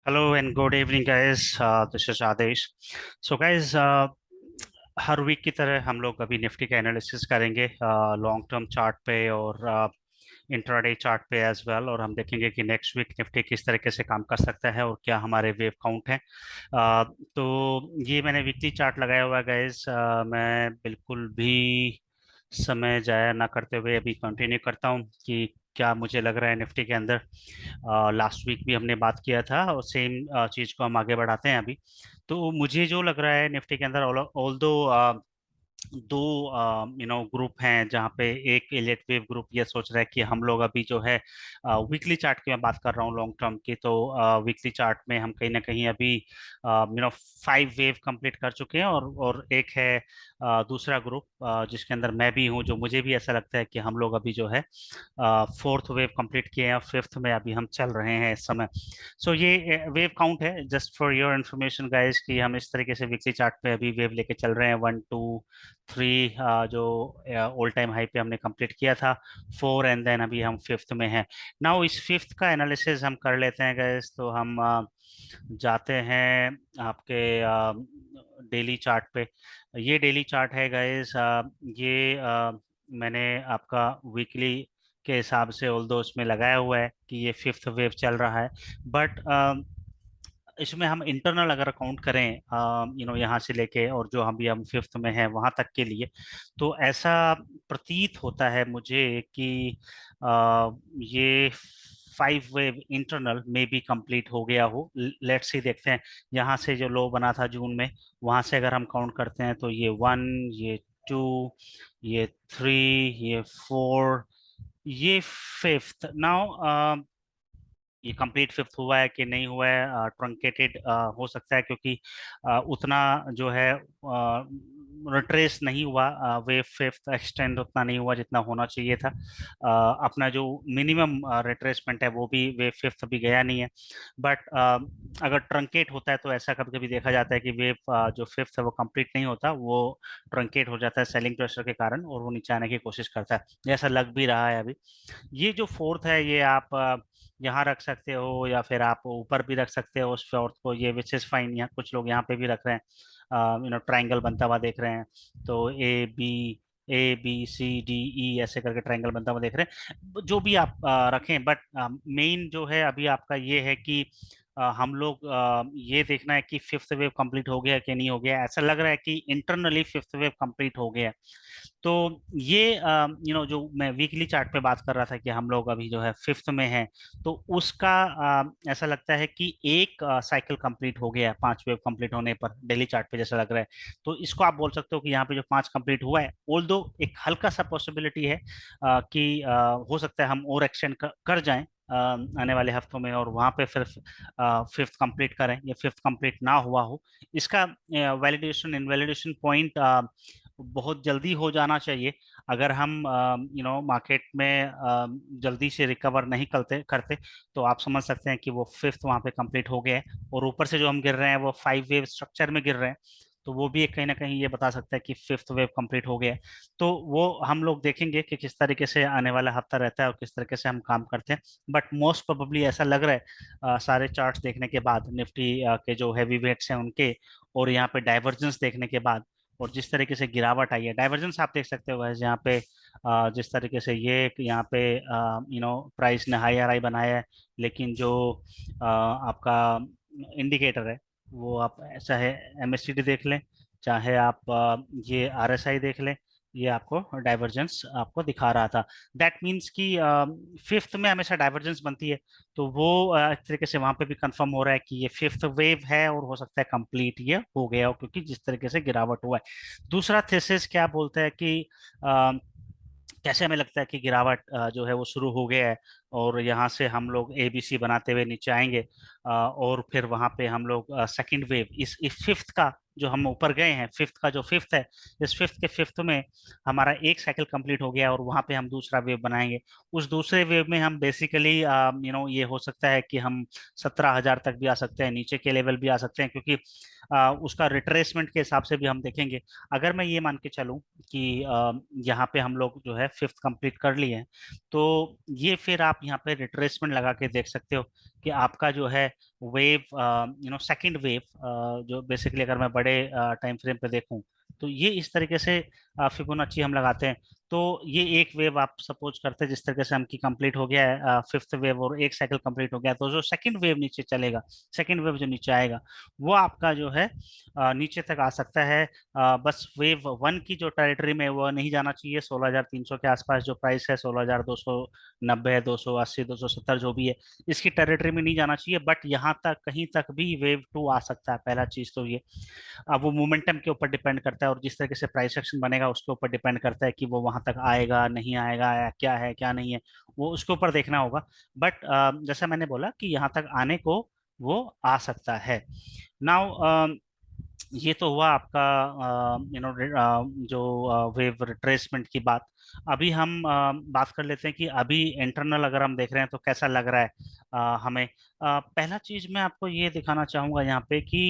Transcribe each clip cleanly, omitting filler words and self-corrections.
Hello and good evening, guys. This is Adesh. So, guys, हर week की तरह हम लोग अभी निफ्टी का एनालिसिस करेंगे लॉन्ग टर्म चार्ट पे और इंट्राडे चार्ट पे एज वेल। और हम देखेंगे कि नेक्स्ट वीक निफ्टी किस तरीके से काम कर सकता है और क्या हमारे वेव काउंट हैं। तो ये मैंने वीकली चार्ट लगाया हुआ है, गाइस। मैं बिल्कुल भी समय जाया ना करते हुए अभी कंटिन्यू करता हूँ कि क्या मुझे लग रहा है निफ्टी के अंदर। लास्ट वीक भी हमने बात किया था और सेम चीज को हम आगे बढ़ाते हैं अभी। तो मुझे जो लग रहा है निफ्टी के अंदर, ऑल दो दो ग्रुप हैं, जहाँ पे एक एलिट वेव ग्रुप ये सोच रहा है कि हम लोग अभी जो है वीकली चार्ट की मैं बात कर रहा हूँ, लॉन्ग टर्म की। तो वीकली चार्ट में हम कहीं ना कहीं अभी 5 वेव कंप्लीट कर चुके हैं। और एक है दूसरा ग्रुप जिसके अंदर मैं भी हूँ, जो मुझे भी ऐसा लगता है कि हम लोग अभी जो है फोर्थ वेव कंप्लीट किए हैं और फिफ्थ में अभी हम चल रहे हैं इस समय। सो ये वेव काउंट है, just for your information guys, कि हम इस तरीके से वीकली चार्ट पे अभी वेव लेके चल रहे हैं। 1 2 3 जो ऑल टाइम हाई पे हमने कंप्लीट किया था, 4, एंड देन अभी हम फिफ्थ में हैं। नाउ इस फिफ्थ का एनालिसिस हम कर लेते हैं, गाइस। तो हम जाते हैं आपके डेली चार्ट पे। ये डेली चार्ट है, गाइस। ये मैंने आपका वीकली के हिसाब से ऑल दो उसमें लगाया हुआ है कि ये फिफ्थ वेव चल रहा है। बट इसमें हम इंटरनल अगर काउंट करें, यहाँ से लेके और जो हम फिफ्थ में हैं वहां तक के लिए, तो ऐसा प्रतीत होता है मुझे कि ये 5 वेव इंटरनल में भी कंप्लीट हो गया हो। लेट्स सी, देखते हैं। यहाँ से जो लो बना था जून में, वहां से अगर हम काउंट करते हैं तो ये 1, ये 2, ये 3, ये 4, ये फिफ्थ। नाउ ये कंप्लीट फिफ्थ हुआ है कि नहीं हुआ है, ट्रंकेटेड हो सकता है, क्योंकि उतना जो है रिट्रेस नहीं हुआ। वे फिफ्थ एक्सटेंड उतना नहीं हुआ जितना होना चाहिए था। अपना जो मिनिमम रिट्रेसमेंट है वो भी वे फिफ्थ भी गया नहीं है। बट अगर ट्रंकेट होता है तो ऐसा कभी कभी देखा जाता है कि वेव जो फिफ्थ है वो कंप्लीट नहीं होता, वो ट्रंकेट हो जाता है सेलिंग प्रेशर के कारण, और वो नीचे आने की कोशिश करता है, जैसा लग भी रहा है अभी। ये जो फोर्थ है, ये आप यहाँ रख सकते हो या फिर आप ऊपर भी रख सकते हो उस फोर्थ को, ये विच इज फाइन। यहाँ कुछ लोग यहाँ पे भी रख रहे हैं, ट्रायंगल बनता हुआ देख रहे हैं। तो A B C D E ऐसे करके ट्रायंगल बनता हुआ देख रहे हैं। जो भी आप रखें, बट मेन जो है अभी आपका ये है कि हम लोग ये देखना है कि फिफ्थ वेव कंप्लीट हो गया कि नहीं हो गया। ऐसा लग रहा है कि इंटरनली फिफ्थ वेव कंप्लीट हो गया है। तो ये जो मैं वीकली चार्ट पे बात कर रहा था कि हम लोग अभी जो है फिफ्थ में हैं, तो उसका ऐसा लगता है कि एक साइकिल कंप्लीट हो गया है 5 वेव कंप्लीट होने पर, डेली चार्ट पे जैसा लग रहा है। तो इसको आप बोल सकते हो कि यहाँ पे जो 5 कंप्लीट हुआ है, ऑल दो एक हल्का सा पॉसिबिलिटी है कि हो सकता है हम और एक्सटेंड कर जाएं आने वाले हफ्तों में, और वहां पे फिर फिफ्थ कंप्लीट करें या फिफ्थ कंप्लीट ना हुआ हो। इसका वैलिडेशन इनवैलिडेशन पॉइंट बहुत जल्दी हो जाना चाहिए। अगर हम मार्केट में जल्दी से रिकवर नहीं करते करते तो आप समझ सकते हैं कि वो फिफ्थ वहां पे कंप्लीट हो गया है, और ऊपर से जो हम गिर रहे हैं वो 5 वेव स्ट्रक्चर में गिर रहे हैं। तो वो भी एक कहीं ना कहीं ये बता सकता है कि फिफ्थ वेव कंप्लीट हो गया है। तो वो हम लोग देखेंगे कि किस तरीके से आने वाला हफ्ता रहता है और किस तरीके से हम काम करते हैं। बट मोस्ट प्रोबेबली ऐसा लग रहा है सारे चार्ट्स देखने के बाद, निफ्टी के जो हैवी वेट्स हैं उनके, और यहाँ पे डाइवर्जेंस देखने के बाद, और जिस तरीके से गिरावट आई है, डाइवर्जेंस आप देख सकते हो guys, यहाँ पे जिस तरीके से ये यहाँ पे प्राइस ने हाई आर आई बनाया है, लेकिन जो आपका इंडिकेटर है वो, आप चाहे एमएससीडी देख लें, चाहे आप ये आरएसआई देख लें, ये आपको डाइवर्जेंस आपको दिखा रहा था। दैट मीन्स कि फिफ्थ में हमेशा डाइवर्जेंस बनती है। तो वो एक तरीके से वहां पे भी कंफर्म हो रहा है कि ये फिफ्थ वेव है, और हो सकता है कंप्लीट ये हो गया हो, क्योंकि जिस तरीके से गिरावट हुआ है। दूसरा थेसिस क्या बोलता है कि अ, कैसे हमें लगता है कि गिरावट जो है वो शुरू हो गया है, और यहाँ से हम लोग एबीसी बनाते हुए नीचे आएंगे, और फिर वहां पे हम लोग सेकंड वेव, इस फिफ्थ का जो हम ऊपर गए हैं, फिफ्थ का जो फिफ्थ है, इस फिफ्थ के फिफ्थ में हमारा एक साइकिल कंप्लीट हो गया, और वहां पे हम दूसरा वेव बनाएंगे। उस दूसरे वेव में हम बेसिकली ये हो सकता है कि हम 17,000 तक भी आ सकते हैं, नीचे के लेवल भी आ सकते हैं, क्योंकि उसका रिट्रेसमेंट के हिसाब से भी हम देखेंगे। अगर मैं ये मान के चलूं कि यहाँ पे हम लोग जो है फिफ्थ कंप्लीट कर लिए हैं, तो ये फिर आप यहाँ पे रिट्रेसमेंट लगा के देख सकते हो कि आपका जो है वेव, सेकंड वेव, जो बेसिकली अगर मैं बड़े टाइम फ्रेम पे देखूं, तो ये इस तरीके से फिबोनाची हम लगाते हैं। तो ये एक वेव आप सपोज करते हैं जिस तरीके से हम की कंप्लीट हो गया है फिफ्थ वेव, और एक साइकिल कंप्लीट हो गया, तो जो सेकंड वेव नीचे चलेगा, सेकंड वेव जो नीचे आएगा, वो आपका जो है नीचे तक आ सकता है। बस वेव वन की जो टेरिटरी में वो नहीं जाना चाहिए, 16,300 के आसपास जो प्राइस है, 16,290 है, 280, 270 जो भी है, इसकी टेरिटरी में नहीं जाना चाहिए। बट यहाँ तक कहीं तक भी वेव टू आ सकता है, पहला चीज तो ये। अब वो मोमेंटम के ऊपर डिपेंड करता है, और जिस तरीके से प्राइस एक्शन बनेगा उसके ऊपर डिपेंड करता है कि वो वहां तक आएगा नहीं आएगा, या क्या है क्या नहीं है, वो उसके ऊपर देखना होगा। बट जैसा मैंने बोला कि यहाँ तक आने को वो आ सकता है। नाउ ये तो हुआ आपका जो वेव रिट्रेसमेंट की बात। अभी हम बात कर लेते हैं कि अभी इंटरनल अगर हम देख रहे हैं तो कैसा लग रहा है हमें। पहला चीज मैं आपको ये दिखाना चाहूंगा यहाँ पे कि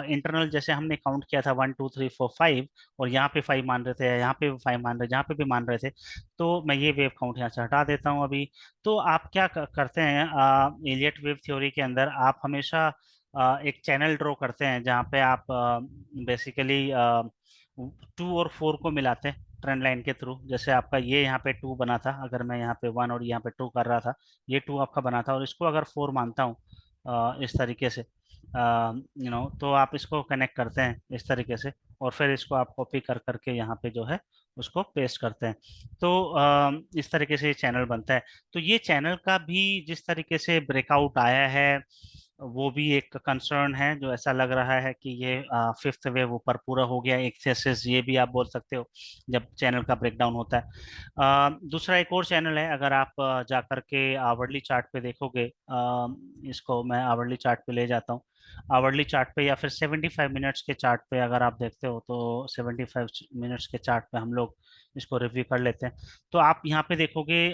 इंटरनल जैसे हमने काउंट किया था 1 2 3 4 5, और यहाँ पे 5 मान रहे थे, यहाँ पे भी 5 मान रहे, जहाँ पे भी मान रहे थे। तो मैं ये वेव काउंट यहाँ से हटा देता हूँ अभी। तो आप क्या करते हैं, एलियट वेव थ्योरी के अंदर आप हमेशा एक चैनल ड्रॉ करते हैं जहाँ पे आप बेसिकली 2 और 4 को मिलाते हैं ट्रेंड लाइन के थ्रू। जैसे आपका ये यहाँ पे 2 बना था, अगर मैं यहाँ पे 1 और यहाँ पे 2 कर रहा था, ये 2 आपका बना था, और इसको अगर 4 मानता हूँ इस तरीके से, तो आप इसको कनेक्ट करते हैं इस तरीके से, और फिर इसको आप कॉपी कर करके यहाँ पे जो है उसको पेस्ट करते हैं। तो इस तरीके से ये चैनल बनता है। तो ये चैनल का भी जिस तरीके से ब्रेकआउट आया है, वो भी एक कंसर्न है, जो ऐसा लग रहा है कि ये फिफ्थ वेव ऊपर पूरा हो गया, एक्सेसिस ये भी आप बोल सकते हो जब चैनल का ब्रेकडाउन होता है। दूसरा एक और चैनल है, अगर आप जा करके आवरली चार्ट पे देखोगे, इसको मैं आवरली चार्ट पे ले जाता हूँ। आवरली चार्ट पे या फिर 75 मिनट्स के चार्ट पे अगर आप देखते हो, तो 75 मिनट्स के चार्ट पे हम लोग इसको रिव्यू कर लेते हैं। तो आप यहाँ पे देखोगे,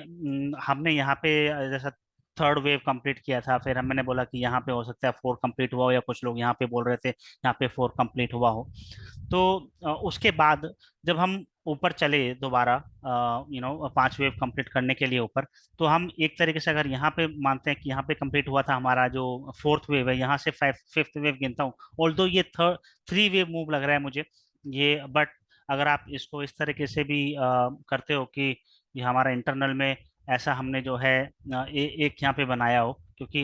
हमने यहाँ पे जैसा थर्ड वेव कंप्लीट किया था, फिर मैंने बोला कि यहाँ पे हो सकता है 4 कंप्लीट हुआ हो, या कुछ लोग यहाँ पे बोल रहे थे यहाँ पे 4 कंप्लीट हुआ हो। तो उसके बाद जब हम ऊपर चले दोबारा, 5 वेव कंप्लीट करने के लिए ऊपर, तो हम एक तरीके से अगर यहाँ पे मानते हैं कि यहाँ पे कंप्लीट हुआ था हमारा जो फोर्थ वेव है, यहाँ से फिफ्थ वेव गिनता हूँ, ऑल्दो ये थर्ड 3 वेव मूव लग रहा है मुझे ये। बट अगर आप इसको इस तरीके से भी करते हो कि ये हमारा इंटरनल में ऐसा हमने जो है एक यहाँ पे बनाया हो, क्योंकि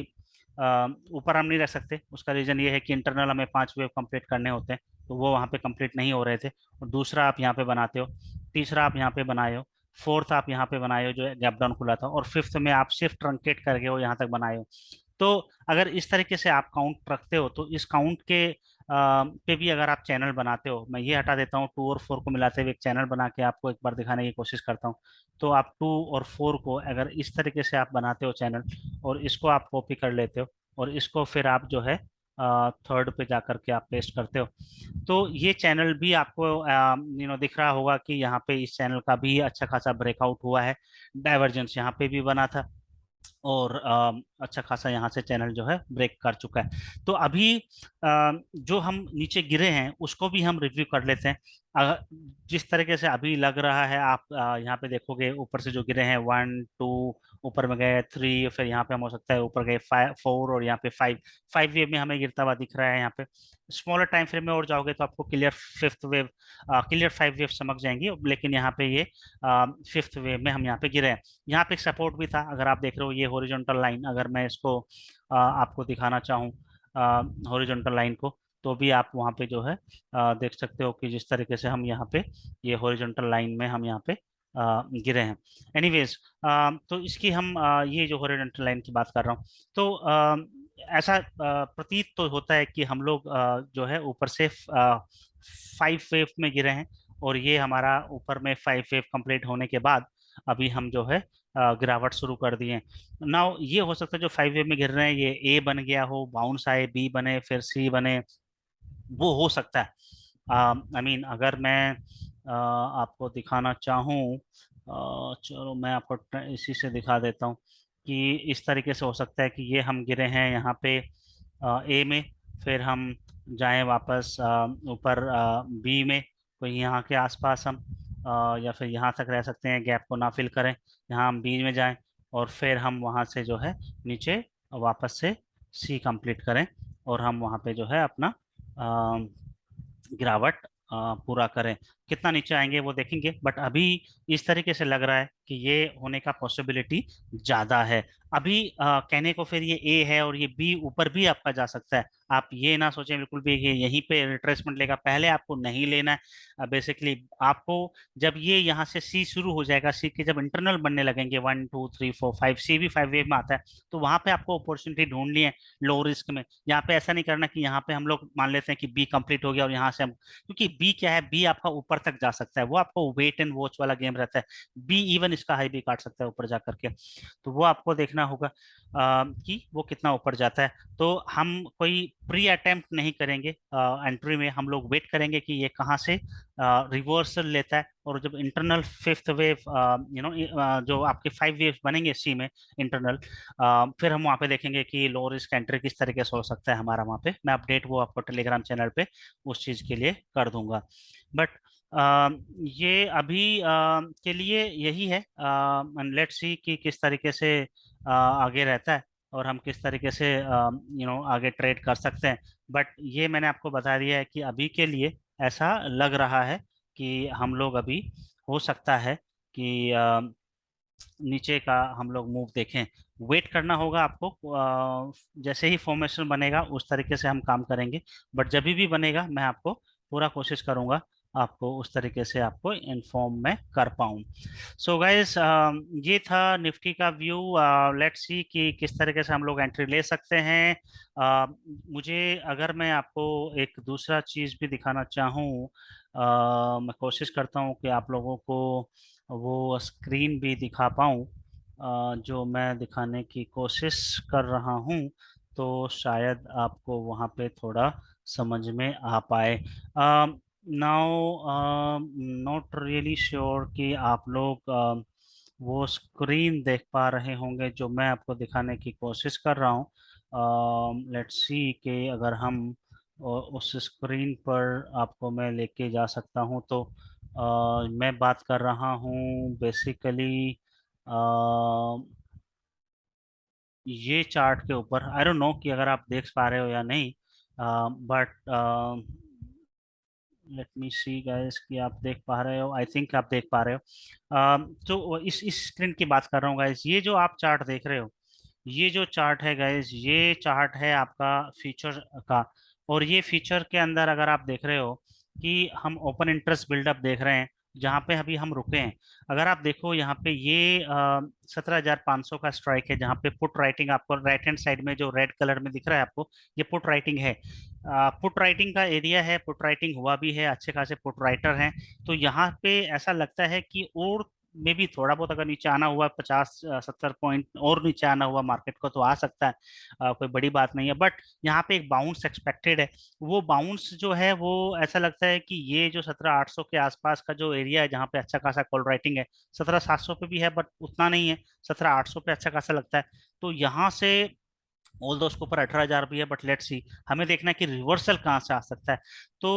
ऊपर हम नहीं रख सकते, उसका रीजन ये है कि इंटरनल हमें 5 वेव कंप्लीट करने होते हैं, तो वो वहाँ पे कंप्लीट नहीं हो रहे थे। और दूसरा आप यहाँ पे बनाते हो, तीसरा आप यहाँ पे बनाए हो, फोर्थ आप यहाँ पे बनाए हो जो गैप डाउन खुला था, और फिफ्थ में आप सिर्फ ट्रंकेट करके वो यहाँ तक बनाए हो। तो अगर इस तरीके से आप काउंट रखते हो, तो इस काउंट के पे भी अगर आप चैनल बनाते हो, मैं ये हटा देता हूँ, 2 और 4 को मिलाते हुए एक चैनल बना के आपको एक बार दिखाने की कोशिश करता हूँ। तो आप 2 और 4 को अगर इस तरीके से आप बनाते हो चैनल, और इसको आप कॉपी कर लेते हो, और इसको फिर आप जो है थर्ड पे जा करके आप पेस्ट करते हो, तो ये चैनल भी आपको दिख रहा होगा कि यहाँ पे इस चैनल का भी अच्छा खासा ब्रेकआउट हुआ है। डाइवर्जेंस यहाँ पे भी बना था, और अच्छा खासा यहाँ से चैनल जो है ब्रेक कर चुका है। तो अभी जो हम नीचे गिरे हैं उसको भी हम रिव्यू कर लेते हैं। जिस तरीके से अभी लग रहा है, आप यहाँ पे देखोगे ऊपर से जो गिरे हैं 1 2, ऊपर में गए 3, फिर यहाँ पे हम हो सकता है ऊपर गए 4, और यहाँ पे 5, 5 वेव में हमें गिरता हुआ दिख रहा है यहाँ पे। स्मॉलर टाइम फ्रेम में और जाओगे तो आपको clear fifth wave, clear 5 wave चमक जाएंगी, लेकिन यहाँ पे ये फिफ्थ वेव में हम यहाँ पे गिरे हैं। यहाँ पे एक सपोर्ट भी था, अगर आप देख रहे हो ये हॉरिजॉन्टल लाइन, अगर मैं इसको आपको दिखाना चाहूँ हॉरिजॉन्टल लाइन को, तो भी आप वहाँ पे जो है देख सकते हो कि जिस तरीके से हम यहाँ पे ये हॉरिजॉन्टल लाइन में हम यहाँ पे गिरे हैं। एनीवेज, तो इसकी हम ये जो हॉरिजॉन्टल लाइन की बात कर रहा हूँ, तो ऐसा प्रतीत तो होता है कि हम लोग जो है ऊपर से 5 वेव में गिरे हैं, और ये हमारा ऊपर में 5 वेव कंप्लीट होने के बाद अभी हम जो है गिरावट शुरू कर दिए। नाउ ये हो सकता है जो 5 वेव में गिर रहे हैं ये ए बन गया हो, बाउंस आए, बी बने, फिर सी बने, वो हो सकता है। आई मीन अगर मैं आपको दिखाना चाहूँ, चलो मैं आपको इसी से दिखा देता हूँ कि इस तरीके से हो सकता है कि ये हम गिरे हैं यहाँ पे ए में, फिर हम जाएं वापस ऊपर बी में, कोई यहाँ के आसपास हम या फिर यहाँ तक रह सकते हैं, गैप को ना फिल करें, यहाँ हम बी में जाएं और फिर हम वहाँ से जो है नीचे वापस से सी कंप्लीट करें और हम वहाँ पे जो है अपना गिरावट पूरा करें। कितना नीचे आएंगे वो देखेंगे, बट अभी इस तरीके से लग रहा है कि ये होने का पॉसिबिलिटी ज्यादा है। अभी कहने को फिर ये ए है और ये बी ऊपर भी आपका जा सकता है। आप ये ना सोचें बिल्कुल भी कि यहीं पे रिट्रेसमेंट लेगा, पहले आपको नहीं लेना है। बेसिकली आपको जब ये यहाँ से सी शुरू हो जाएगा, सी के जब इंटरनल बनने लगेंगे 1 2 3 4 5, सी भी 5 वेव में आता है, तो वहां पे आपको अपॉर्चुनिटी ढूंढनी है लो रिस्क में। यहाँ पे ऐसा नहीं करना कि यहाँ पे हम लोग मान लेते हैं कि बी कंप्लीट हो गया और यहाँ से हम, क्योंकि बी क्या है, बी आपका ऊपर तक जा सकता है, वो आपको वेट एंड वॉच वाला गेम रहता है। बी इवन इसका हाई भी काट सकता है ऊपर जा करके, तो वो आपको देखना होगा कि वो कितना ऊपर जाता है। तो हम कोई प्री अटेम्प्ट नहीं करेंगे एंट्री में, हम लोग वेट करेंगे कि ये कहाँ से रिवर्सल लेता है, और जब इंटरनल फिफ्थ वेव जो आपके 5 वेव बनेंगे सी में इंटरनल, फिर हम वहाँ पे देखेंगे कि लो रिस्क एंट्री किस तरीके से हो सकता है हमारा। वहाँ पे मैं अपडेट वो आपको टेलीग्राम चैनल पे उस चीज़ के लिए कर दूंगा। बट ये अभी के लिए यही है। लेट्स सी कि किस तरीके से आगे रहता है और हम किस तरीके से आगे ट्रेड कर सकते हैं। बट ये मैंने आपको बता दिया है कि अभी के लिए ऐसा लग रहा है कि हम लोग अभी, हो सकता है कि नीचे का हम लोग मूव देखें। वेट करना होगा आपको, जैसे ही फॉर्मेशन बनेगा उस तरीके से हम काम करेंगे। बट जब भी बनेगा मैं आपको पूरा कोशिश करूंगा आपको उस तरीके से आपको इन्फॉर्म मैं कर पाऊँ। सो गाइस, ये था निफ्टी का व्यू। लेट्स सी कि किस तरीके से हम लोग एंट्री ले सकते हैं। मुझे, अगर मैं आपको एक दूसरा चीज़ भी दिखाना चाहूँ, मैं कोशिश करता हूँ कि आप लोगों को वो स्क्रीन भी दिखा पाऊँ जो मैं दिखाने की कोशिश कर रहा हूँ, तो शायद आपको वहाँ पे थोड़ा समझ में आ पाए। नाउ नॉट रियली श्योर कि आप लोग वो स्क्रीन देख पा रहे होंगे जो मैं आपको दिखाने की कोशिश कर रहा हूँ। लेट्स सी कि अगर हम उस स्क्रीन पर आपको मैं लेके जा सकता हूँ, तो मैं बात कर रहा हूँ बेसिकली ये चार्ट के ऊपर। आई डोंट नो कि अगर आप देख पा रहे हो या नहीं, but let me see guys कि आप देख पा रहे हो। आई थिंक आप देख पा रहे हो। तो इस स्क्रीन की बात कर रहा हूँ गाइस। ये जो आप चार्ट देख रहे हो, ये जो चार्ट है गाइस, ये चार्ट है आपका फीचर का। और ये फीचर के अंदर अगर आप देख रहे हो कि हम ओपन इंटरेस्ट बिल्डअप देख रहे हैं, जहाँ पे अभी हम रुके हैं। अगर आप देखो यहाँ पे ये 17,500 का स्ट्राइक है, जहाँ पे पुट राइटिंग आपको राइट हैंड साइड में जो रेड कलर में दिख रहा है आपको, ये पुट राइटिंग है। पुट राइटिंग का एरिया है, पुट राइटिंग हुआ भी है, अच्छे खासे पुट राइटर हैं। तो यहाँ पे ऐसा लगता है कि और में भी थोड़ा बहुत अगर नीचे आना हुआ 50-70 पॉइंट और नीचे आना हुआ मार्केट को, तो आ सकता है। कोई बड़ी बात नहीं है। बट यहाँ पे एक बाउंस एक्सपेक्टेड है। वो बाउंस जो है वो ऐसा लगता है कि ये जो 17,800 के आसपास का जो एरिया है, जहाँ पे अच्छा खासा कॉल राइटिंग है, 17,700 पे भी है बट उतना नहीं है, 17,800 पे अच्छा खासा लगता है। तो यहाँ से ऑल दो उसके ऊपर 18,000 भी है, बट लेट्स सी, हमें देखना है कि रिवर्सल कहाँ से आ सकता है। तो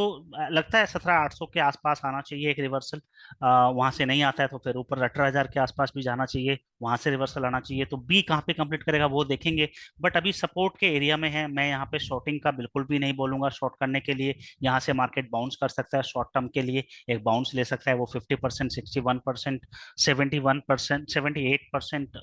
लगता है 17,800 के आसपास आना चाहिए एक रिवर्सल। वहां से नहीं आता है तो फिर ऊपर 18,000 के आसपास भी जाना चाहिए, वहां से रिवर्सल आना चाहिए। तो बी कहाँ पे कंप्लीट करेगा वो देखेंगे। बट अभी सपोर्ट के एरिया में है, मैं यहाँ पे शॉर्टिंग का बिल्कुल भी नहीं बोलूंगा। शॉर्ट करने के लिए यहाँ से मार्केट बाउंस कर सकता है, शॉर्ट टर्म के लिए एक बाउंस ले सकता है, वो 50%, 61%, 71%, 78%,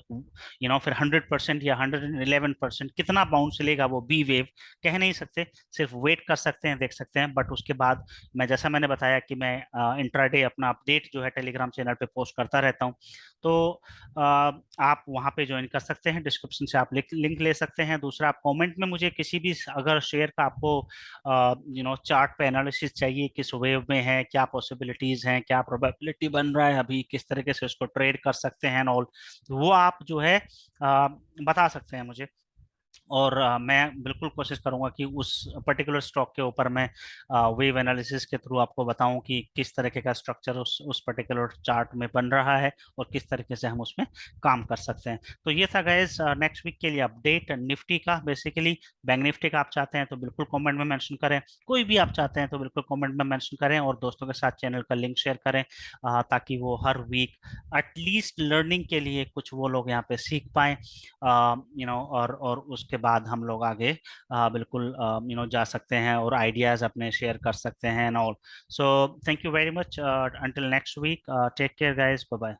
फिर 100% या 111%, कितना बाउंस चलेगा वो बी वेव कह नहीं सकते। सिर्फ वेट कर सकते हैं, देख सकते हैं। बट उसके बाद मैं, जैसा मैंने बताया कि मैं इंट्राडे अपना अपडेट जो है टेलीग्राम चैनल पे पोस्ट करता रहता हूँ, तो आप वहाँ पे ज्वाइन कर सकते हैं। डिस्क्रिप्शन से आप लिंक ले सकते हैं। दूसरा, आप कमेंट में मुझे किसी भी अगर शेयर का आपको चार्ट पे एनालिसिस चाहिए, किस वेव में है, क्या पॉसिबिलिटीज हैं, क्या प्रोबेबिलिटी बन रहा है अभी, किस तरीके से उसको ट्रेड कर सकते हैं ऑल, वो आप जो है बता सकते हैं मुझे। और मैं बिल्कुल कोशिश करूंगा कि उस पर्टिकुलर स्टॉक के ऊपर मैं वेव एनालिसिस के थ्रू आपको बताऊं कि किस तरीके का स्ट्रक्चर उस पर्टिकुलर चार्ट में बन रहा है और किस तरीके से हम उसमें काम कर सकते हैं। तो ये था गाइस नेक्स्ट वीक के लिए अपडेट निफ्टी का। बेसिकली बैंक निफ्टी का आप चाहते हैं तो बिल्कुल कमेंट में मेंशन करें, कोई भी आप चाहते हैं तो बिल्कुल कमेंट में मेंशन करें, और दोस्तों के साथ चैनल का लिंक शेयर करें, ताकि वो हर वीक एटलीस्ट लर्निंग के लिए कुछ वो लोग यहाँ पे सीख पाएं, और उसके बाद हम लोग आगे बिल्कुल जा सकते हैं और आइडियाज अपने शेयर कर सकते हैं and all. So thank you very much, until next week, take care guys, bye bye.